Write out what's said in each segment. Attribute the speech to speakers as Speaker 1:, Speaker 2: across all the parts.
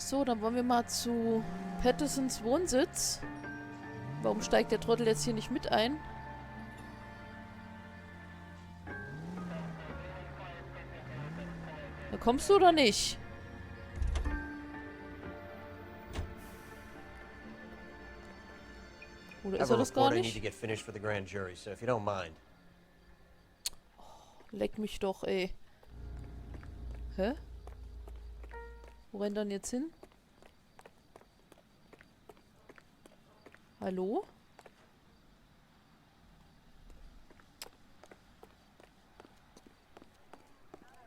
Speaker 1: So, dann wollen wir mal zu Pattersons Wohnsitz. Warum steigt der Trottel jetzt hier nicht mit ein? Da kommst du oder nicht? Oder ist er das gar nicht? Leck mich doch, ey. Hä? Wo rennt er denn jetzt hin? Hallo?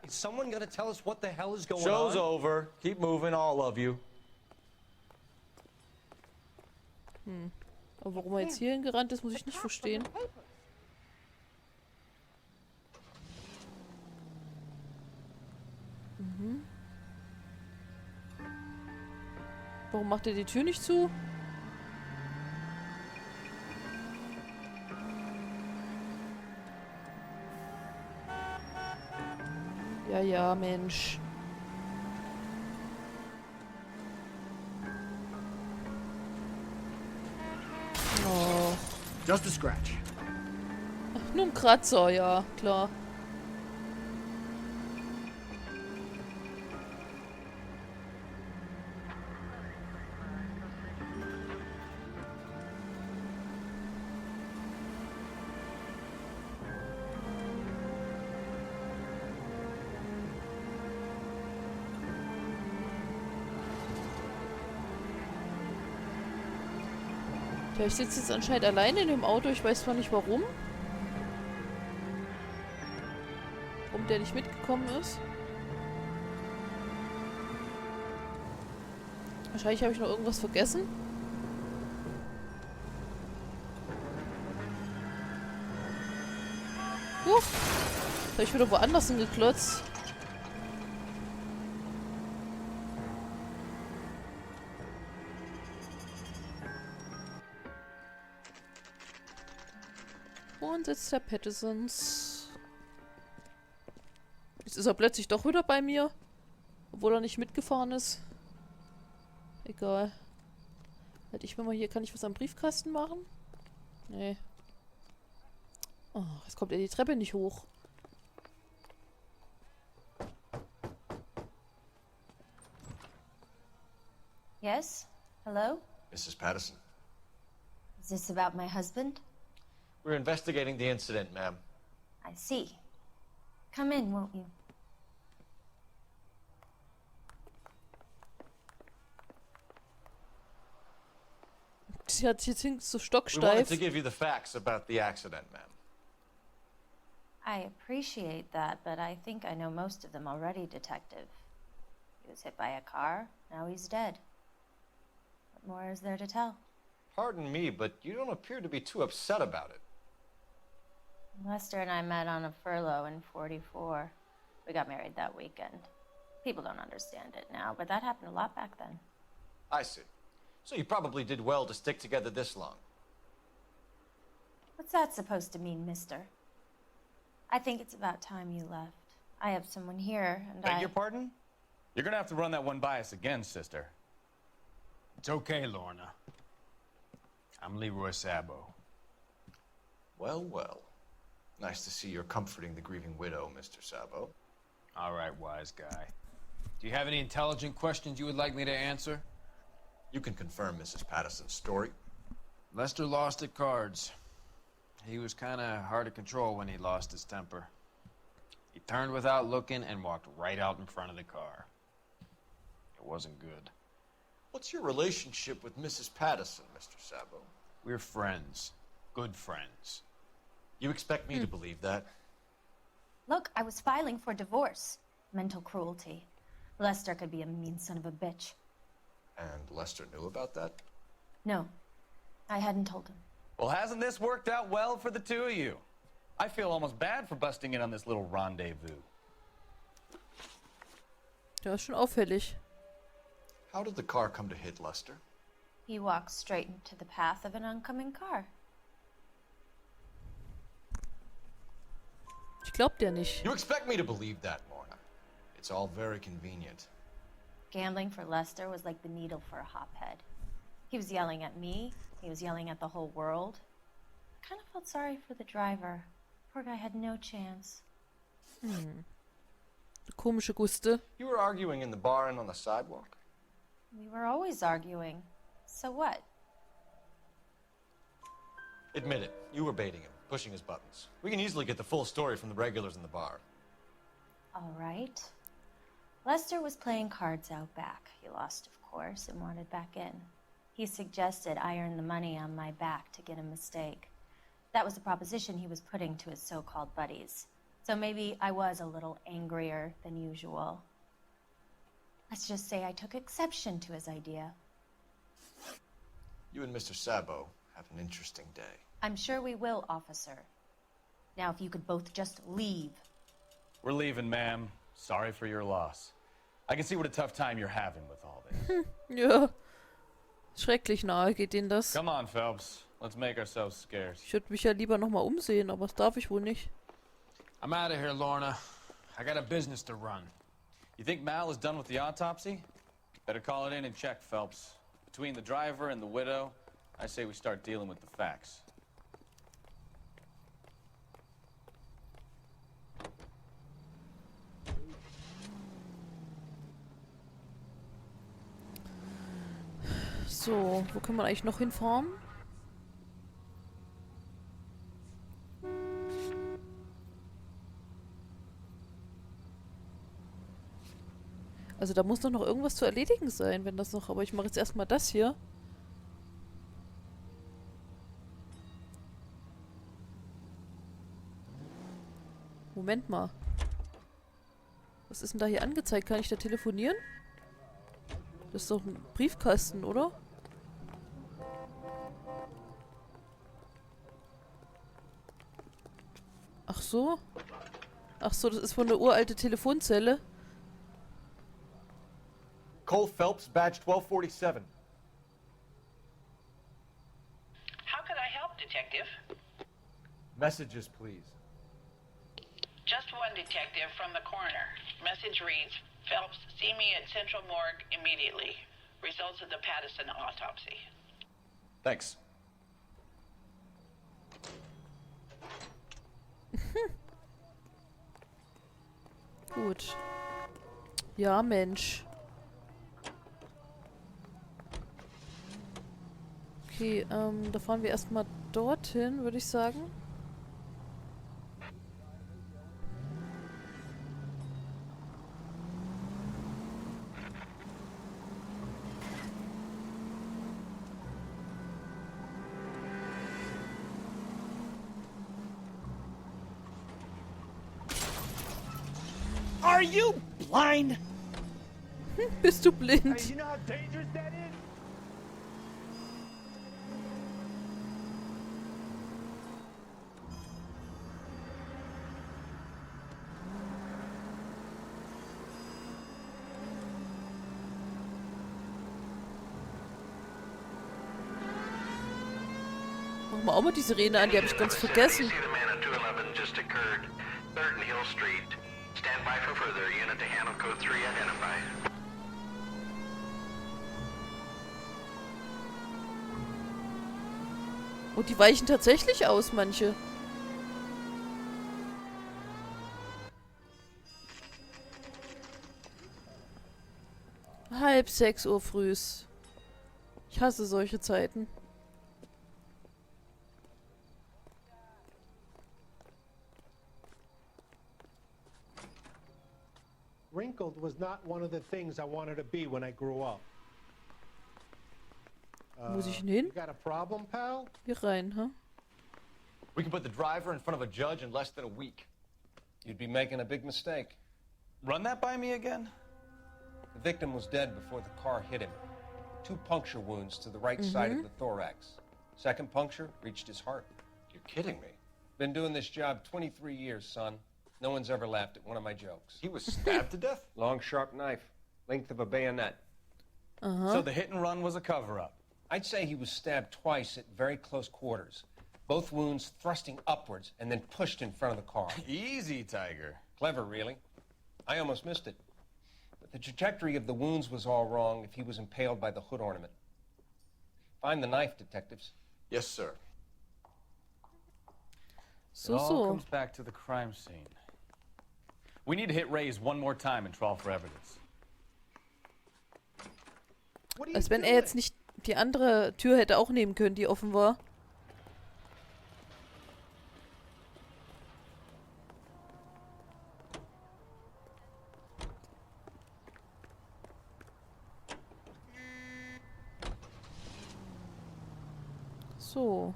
Speaker 2: Is someone gonna tell us what the hell is going
Speaker 3: Show's
Speaker 2: on?
Speaker 3: over. Keep moving, all of you.
Speaker 1: Aber warum er jetzt hier hingerannt ist, muss ich nicht verstehen. Warum macht er die Tür nicht zu? Ja, ja, Mensch. Oh.
Speaker 4: Just a scratch.
Speaker 1: Ach, nur ein Kratzer, ja, klar. Ja, ich sitze jetzt anscheinend alleine in dem Auto. Ich weiß zwar nicht warum. Warum der nicht mitgekommen ist. Wahrscheinlich habe ich noch irgendwas vergessen. Habe ich wieder woanders hingeklotzt. Und jetzt der Pattersons. Jetzt ist er plötzlich doch wieder bei mir. Obwohl er nicht mitgefahren ist. Egal. Halt ich will mal hier, kann ich was am Briefkasten machen? Nee. Oh, jetzt kommt er die Treppe nicht hoch.
Speaker 5: Yes? Hello?
Speaker 2: Mrs. Patterson.
Speaker 5: Is this about my husband?
Speaker 2: We're investigating the incident, ma'am.
Speaker 5: I see. Come in, won't you?
Speaker 1: Sie hat jetzt so
Speaker 2: We wanted
Speaker 1: stocksteif.
Speaker 2: to give you the facts about the accident, ma'am.
Speaker 5: I appreciate that, but I think I know most of them already, Detective. He was hit by a car, now he's dead. What more is there to tell?
Speaker 2: Pardon me, but you don't appear to be too upset about it.
Speaker 5: Lester and I met on a furlough in '44. We got married that weekend. People don't understand it now, but that happened a lot back then.
Speaker 2: I see. So you probably did well to stick together this long.
Speaker 5: What's that supposed to mean, mister? I think it's about time you left. I have someone here, and
Speaker 3: Beg your pardon? You're gonna have to run that one by us again, sister.
Speaker 4: It's okay, Lorna. I'm Leroy Sabo.
Speaker 2: Well, well. Nice to see you're comforting the grieving widow, Mr. Sabo.
Speaker 4: All right, wise guy. Do you have any intelligent questions you would like me to answer?
Speaker 2: You can confirm Mrs. Patterson's story.
Speaker 4: Lester lost at cards. He was kind of hard to control when he lost his temper. He turned without looking and walked right out in front of the car. It wasn't good.
Speaker 2: What's your relationship with Mrs. Patterson, Mr. Sabo?
Speaker 4: We're friends. Good friends.
Speaker 2: You expect me to believe that?
Speaker 5: Look, I was filing for divorce. Mental cruelty. Lester could be a mean son of a bitch.
Speaker 2: And Lester knew about that?
Speaker 5: No, I hadn't told him.
Speaker 3: Well, hasn't this worked out well for the two of you? I feel almost bad for busting in on this little rendezvous.
Speaker 1: Ja, ist schon auffällig.
Speaker 2: How did the car come to hit Lester?
Speaker 5: He walked straight into the path of an oncoming car.
Speaker 1: Ich glaub dir nicht.
Speaker 2: You expect me to believe that, Lorna? It's all very convenient.
Speaker 5: Gambling for Lester was like the needle for a hophead. He was yelling at me. He was yelling at the whole world. I kind of felt sorry for the driver. Poor guy had no chance.
Speaker 1: Komische Guste.
Speaker 2: You were arguing in the bar and on the sidewalk?
Speaker 5: We were always arguing. So what?
Speaker 2: Admit it. You were baiting him, pushing his buttons. We can easily get the full story from the regulars in the bar.
Speaker 5: All right. Lester was playing cards out back. He lost, of course, and wanted back in. He suggested I earn the money on my back to get a mistake. That was the proposition he was putting to his so-called buddies. So maybe I was a little angrier than usual. Let's just say I took exception to his idea.
Speaker 2: You and Mr. Sabo have an interesting day.
Speaker 5: I'm sure we will, officer. Now, if you could both just leave.
Speaker 3: We're leaving, ma'am. Sorry for your loss. I can see what a tough time you're having with all this.
Speaker 1: Ja. Schrecklich nahe geht ihnen das.
Speaker 3: Come on, Phelps. Let's make ourselves scarce.
Speaker 1: Ich würde mich ja lieber nochmal umsehen, aber das darf ich wohl nicht.
Speaker 4: I'm out of here, Lorna. I got a business to run.
Speaker 3: You think Mal is done with the autopsy? Better call it in and check, Phelps. Between the driver and the widow, I say we start dealing with the facts.
Speaker 1: So, wo können wir eigentlich noch hinfahren? Also da muss doch noch irgendwas zu erledigen sein, wenn das noch... Aber ich mache jetzt erstmal das hier. Moment mal. Was ist denn da hier angezeigt? Kann ich da telefonieren? Das ist doch ein Briefkasten, oder? Ach so. Ach so, das ist wohl eine uralte Telefonzelle.
Speaker 2: Cole Phelps, badge 1247.
Speaker 6: How can I help, Detective?
Speaker 2: Messages, please.
Speaker 6: Just one detective from the coroner. Message reads, Phelps, see me at Central Morgue immediately. Results of the Pattison autopsy.
Speaker 3: Thanks.
Speaker 1: Gut. Ja, Mensch. Okay, da fahren wir erstmal dorthin, würde ich sagen.
Speaker 7: Are you blind?
Speaker 1: Bist du blind?
Speaker 7: You know how dangerous that is?
Speaker 1: Mach mal auch mal die Sirene an, die habe ich ganz vergessen.
Speaker 8: See the man at 211 just occurred. 3rd and Hill Street. Stand by for further. Unit to handle code 3 identified.
Speaker 1: Und die weichen tatsächlich aus, manche. Halb 6 Uhr frühs. Ich hasse solche Zeiten.
Speaker 9: Wrinkled was not one of the things I wanted to be when I grew up.
Speaker 1: Muss ich denn hin?
Speaker 9: You got a problem, pal?
Speaker 1: Hier rein, ha?
Speaker 2: We can put the driver in front of a judge in less than a week.
Speaker 10: You'd be making a big mistake.
Speaker 3: Run that by me again?
Speaker 10: The victim was dead before the car hit him. 2 puncture wounds to the right side of the thorax. Second puncture reached his heart.
Speaker 2: You're kidding me.
Speaker 10: Been doing this job 23 years, son. No one's ever laughed at one of my jokes.
Speaker 2: He was stabbed to death?
Speaker 10: Long, sharp knife, length of a bayonet.
Speaker 3: So the hit and run was a cover-up.
Speaker 10: I'd say he was stabbed twice at very close quarters. Both wounds thrusting upwards and then pushed in front of the car.
Speaker 3: Easy, Tiger.
Speaker 10: Clever, really. I almost missed it. But The trajectory of the wounds was all wrong if he was impaled by the hood ornament. Find the knife, detectives.
Speaker 2: Yes, sir.
Speaker 3: It all comes back to the crime scene. We need to hit Reyes one more time and trawl for evidence.
Speaker 1: Als wenn er jetzt nicht die andere Tür hätte auch nehmen können, die offen war. So.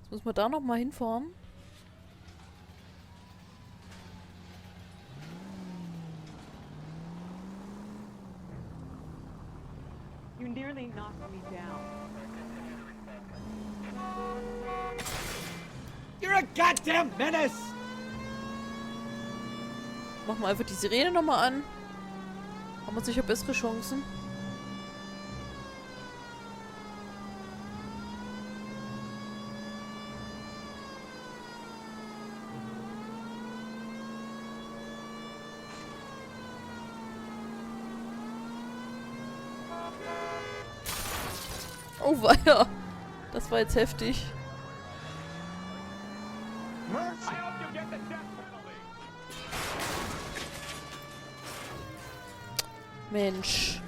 Speaker 1: Jetzt müssen wir da nochmal hinfahren.
Speaker 11: You nearly knocked me down.
Speaker 7: You're a goddamn menace!
Speaker 1: Machen wir einfach die Sirene nochmal an. Haben wir sicher bessere Chancen. Oh weia. Das war jetzt heftig. Mensch.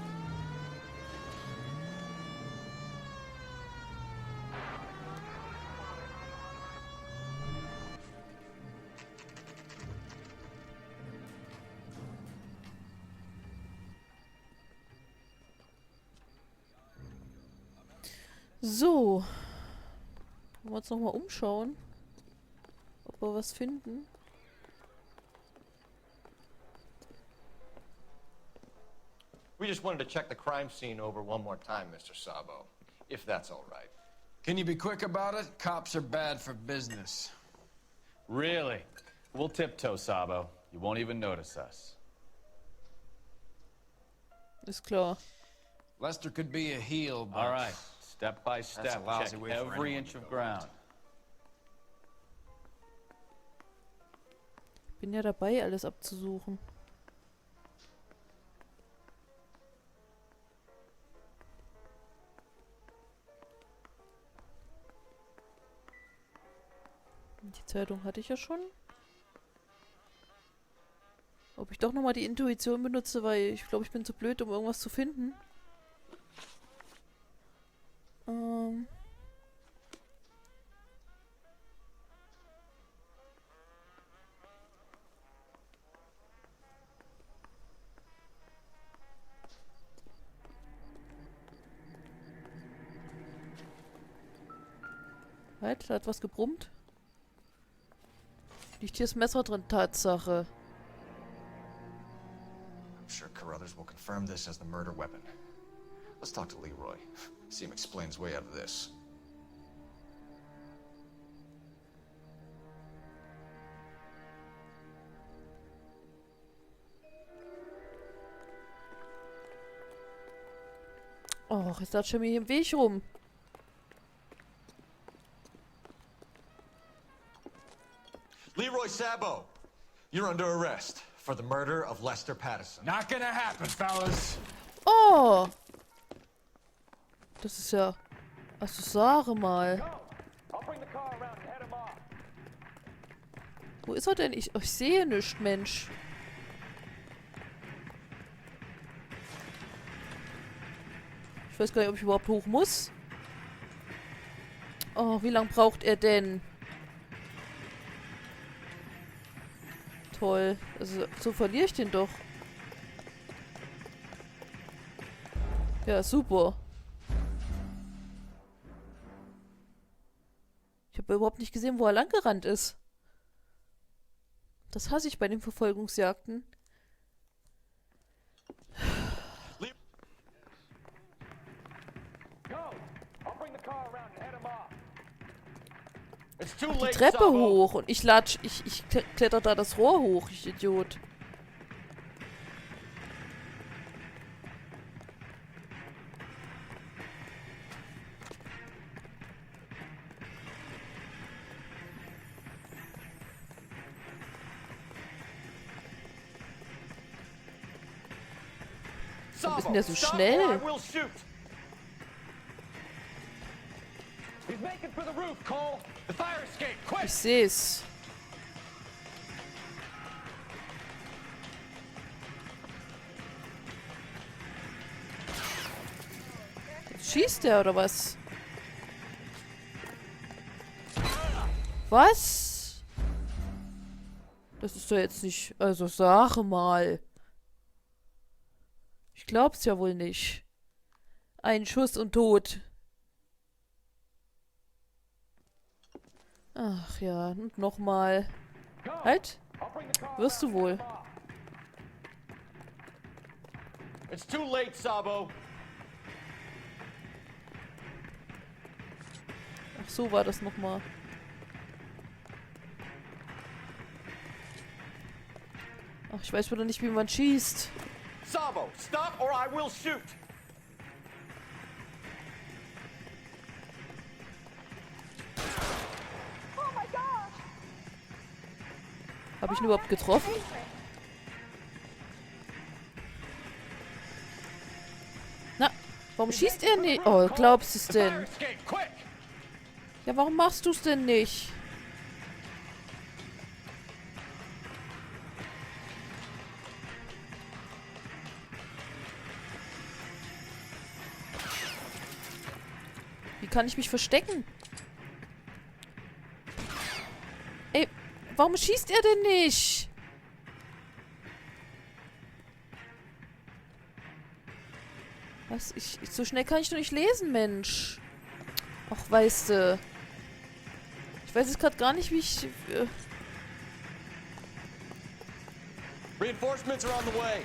Speaker 1: So. Wollen wir uns nochmal umschauen, ob wir was finden.
Speaker 2: We just wanted to check the crime scene over one more time, Mr. Sabo, if that's all right.
Speaker 4: Can you be quick about it? Cops are bad for business.
Speaker 3: Really? We'll tiptoe, Sabo. You won't even notice us.
Speaker 1: Ist klar.
Speaker 4: Lester could be a heel, but...
Speaker 3: All right. Step by
Speaker 4: That's
Speaker 3: step,
Speaker 4: a lousy
Speaker 3: check
Speaker 4: way for
Speaker 3: every
Speaker 4: anyone
Speaker 3: inch
Speaker 4: to
Speaker 3: of
Speaker 4: go.
Speaker 3: ground.
Speaker 1: Bin ja dabei, alles abzusuchen. Die Zeitung hatte ich ja schon. Ob ich doch nochmal die Intuition benutze, weil ich glaube, ich bin zu blöd, um irgendwas zu finden. Halt, da hat was gebrummt. Liegt hier das Messer drin? Tatsache.
Speaker 2: I'm sure Carruthers will confirm this as the murder weapon. Let's talk to Leroy. See him explain his way out of this.
Speaker 1: Och, jetzt latscht er mir hier im Weg rum.
Speaker 2: Leroy Sabo, you're under arrest for the murder of Lester Patterson.
Speaker 4: Not gonna happen, fellas.
Speaker 1: Oh! Das ist ja... Also sage mal. Wo ist er denn? Ich sehe nichts, Mensch. Ich weiß gar nicht, ob ich überhaupt hoch muss. Oh, wie lange braucht er denn? Toll. Also, so verliere ich den doch. Ja, super. Ich habe überhaupt nicht gesehen, wo er lang gerannt ist. Das hasse ich bei den Verfolgungsjagden. Die Treppe hoch und ich kletter da das Rohr hoch, ich Idiot. Warum ist denn der so schnell? Ich seh's. Schießt der oder was? Was? Das ist doch jetzt nicht... Also sag mal. Ich glaub's ja wohl nicht. Ein Schuss und tot. Ach ja, und nochmal. Halt. Wirst du wohl.
Speaker 3: It's too late, Sabo.
Speaker 1: Ach so war das nochmal. Ach, ich weiß wieder nicht, wie man schießt.
Speaker 3: Sabo, stop or I will shoot.
Speaker 1: Habe ich ihn überhaupt getroffen? Na, warum schießt er nicht? Oh, glaubst du es denn? Ja, warum machst du es denn nicht? Wie kann ich mich verstecken? Ey, warum schießt er denn nicht? Was? So schnell kann ich doch nicht lesen, Mensch. Ach, weißt du. Ich weiß jetzt gerade gar nicht, wie ich...
Speaker 3: Reinforcements are on the way.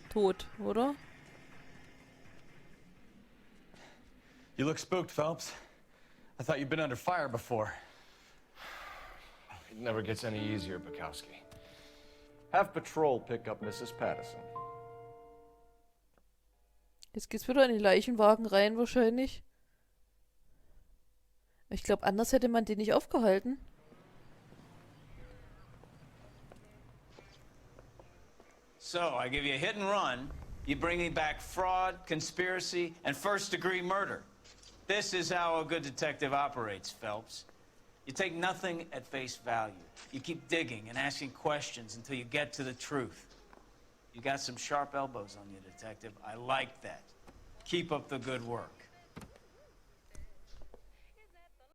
Speaker 1: Tot, oder?
Speaker 3: You look spooked, Phelps. I thought you'd been under fire before.
Speaker 2: It never gets any easier, Bukowski. Have patrol pick up Mrs. Patterson.
Speaker 1: Jetzt geht's wieder in den Leichenwagen rein, wahrscheinlich. Ich glaube, anders hätte man den nicht aufgehalten.
Speaker 12: So, I give you a hit and run. You bring me back fraud, conspiracy, and first-degree murder. This is how a good detective operates, Phelps. You take nothing at face value. You keep digging and asking questions until you get to the truth. You got some sharp elbows on you, detective. I like that. Keep up the good work.